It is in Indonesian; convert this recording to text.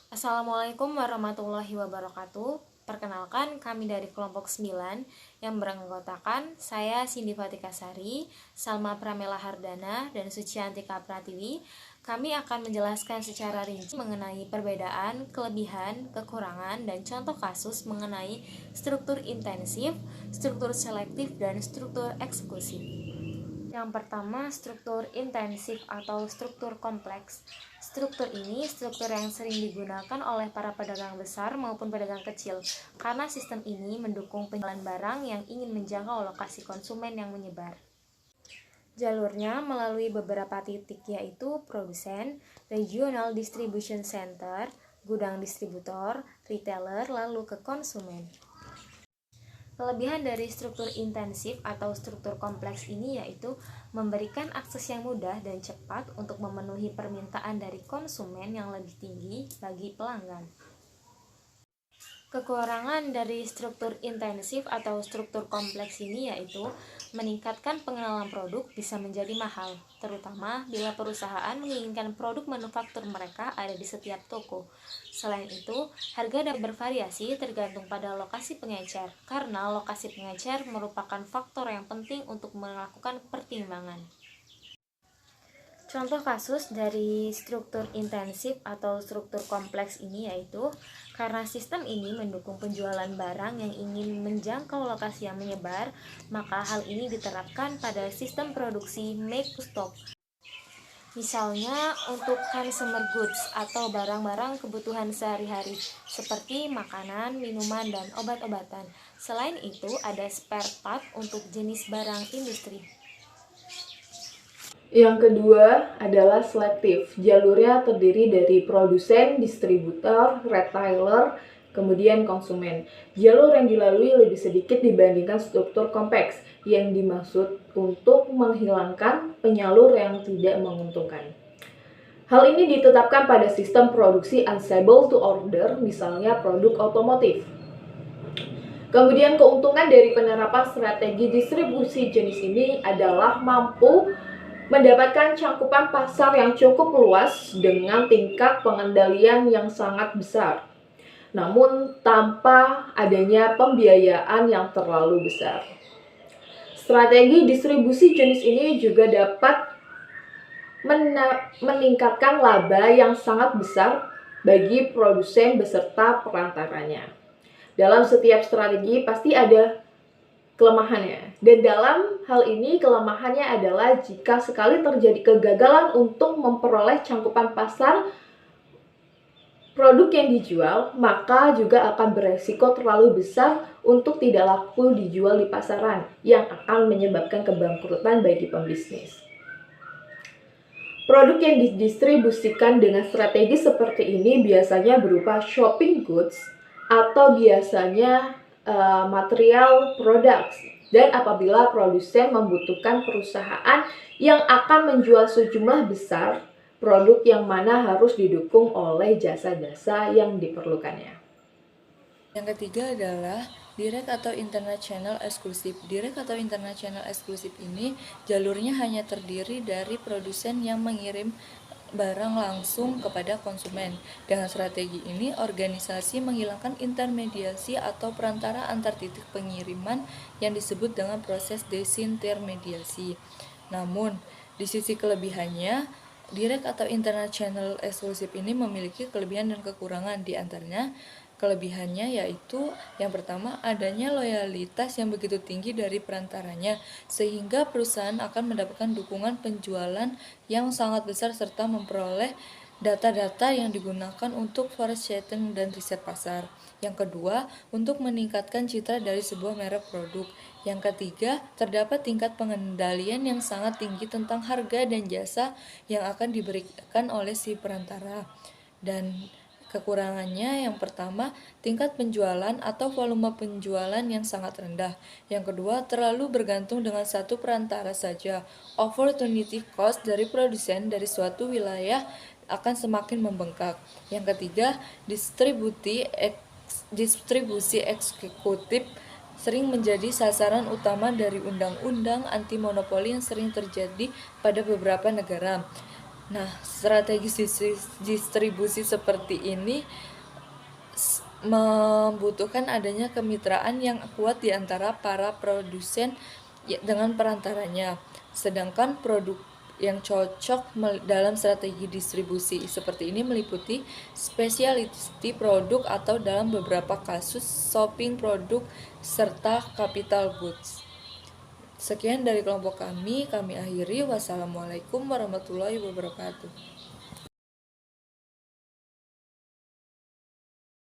Assalamualaikum warahmatullahi wabarakatuh. Perkenalkan, kami dari kelompok 9 yang beranggotakan saya Cindy Fatika Sari, Salma Pramela Hardana, dan Suciantika Pratiwi. Kami akan menjelaskan secara rinci mengenai perbedaan, kelebihan, kekurangan, dan contoh kasus mengenai struktur intensif, struktur selektif, dan struktur eksklusif. Yang pertama, struktur intensif atau struktur kompleks. Struktur ini struktur yang sering digunakan oleh para pedagang besar maupun pedagang kecil, karena sistem ini mendukung penjualan barang yang ingin menjangkau lokasi konsumen yang menyebar. Jalurnya melalui beberapa titik, yaitu produsen, regional distribution center, gudang distributor, retailer, lalu ke konsumen. Kelebihan dari struktur intensif atau struktur kompleks ini yaitu memberikan akses yang mudah dan cepat untuk memenuhi permintaan dari konsumen yang lebih tinggi bagi pelanggan. Kekurangan dari struktur intensif atau struktur kompleks ini yaitu meningkatkan pengenalan produk bisa menjadi mahal, terutama bila perusahaan menginginkan produk manufaktur mereka ada di setiap toko. Selain itu, harga dapat bervariasi tergantung pada lokasi pengecer, karena lokasi pengecer merupakan faktor yang penting untuk melakukan pertimbangan. Contoh kasus dari struktur intensif atau struktur kompleks ini yaitu karena sistem ini mendukung penjualan barang yang ingin menjangkau lokasi yang menyebar, maka hal ini diterapkan pada sistem produksi make to stock. Misalnya untuk consumer goods atau barang-barang kebutuhan sehari-hari seperti makanan, minuman, dan obat-obatan. Selain itu, ada spare part untuk jenis barang industri. Yang kedua adalah selektif. Jalurnya terdiri dari produsen, distributor, retailer, kemudian konsumen. Jalur yang dilalui lebih sedikit dibandingkan struktur kompleks, yang dimaksud untuk menghilangkan penyalur yang tidak menguntungkan. Hal ini ditetapkan pada sistem produksi unstable to order, misalnya produk otomotif. Kemudian keuntungan dari penerapan strategi distribusi jenis ini adalah mampu mendapatkan cakupan pasar yang cukup luas dengan tingkat pengendalian yang sangat besar, namun tanpa adanya pembiayaan yang terlalu besar. Strategi distribusi jenis ini juga dapat meningkatkan laba yang sangat besar bagi produsen beserta perantaranya. Dalam setiap strategi pasti ada kelemahannya. Dan dalam hal ini kelemahannya adalah jika sekali terjadi kegagalan untuk memperoleh cakupan pasar produk yang dijual, maka juga akan beresiko terlalu besar untuk tidak laku dijual di pasaran yang akan menyebabkan kebangkrutan bagi pembisnis. Produk yang didistribusikan dengan strategi seperti ini biasanya berupa shopping goods atau biasanya material products, dan apabila produsen membutuhkan perusahaan yang akan menjual sejumlah besar produk yang mana harus didukung oleh jasa-jasa yang diperlukannya. Yang ketiga adalah direct atau internet channel eksklusif. Direct atau internet channel eksklusif ini jalurnya hanya terdiri dari produsen yang mengirim barang langsung kepada konsumen. Dengan strategi ini, organisasi menghilangkan intermediasi atau perantara antar titik pengiriman yang disebut dengan proses desintermediasi. Namun, di sisi kelebihannya, direct atau internet channel eksklusif ini memiliki kelebihan dan kekurangan. Di antaranya, kelebihannya yaitu yang pertama, adanya loyalitas yang begitu tinggi dari perantaranya sehingga perusahaan akan mendapatkan dukungan penjualan yang sangat besar serta memperoleh data-data yang digunakan untuk forecasting dan riset pasar. Yang kedua, untuk meningkatkan citra dari sebuah merek produk. Yang ketiga, terdapat tingkat pengendalian yang sangat tinggi tentang harga dan jasa yang akan diberikan oleh si perantara. Dan kekurangannya yang pertama, tingkat penjualan atau volume penjualan yang sangat rendah. Yang kedua, terlalu bergantung dengan satu perantara saja. Opportunity cost dari produsen dari suatu wilayah akan semakin membengkak. Yang ketiga, distribusi eksekutif sering menjadi sasaran utama dari undang-undang anti monopoli yang sering terjadi pada beberapa negara. Nah, strategi distribusi seperti ini membutuhkan adanya kemitraan yang kuat di antara para produsen dengan perantaranya. Sedangkan produk yang cocok dalam strategi distribusi seperti ini meliputi specialty produk atau dalam beberapa kasus shopping produk serta capital goods. Sekian dari kelompok kami akhiri. Wassalamualaikum warahmatullahi wabarakatuh.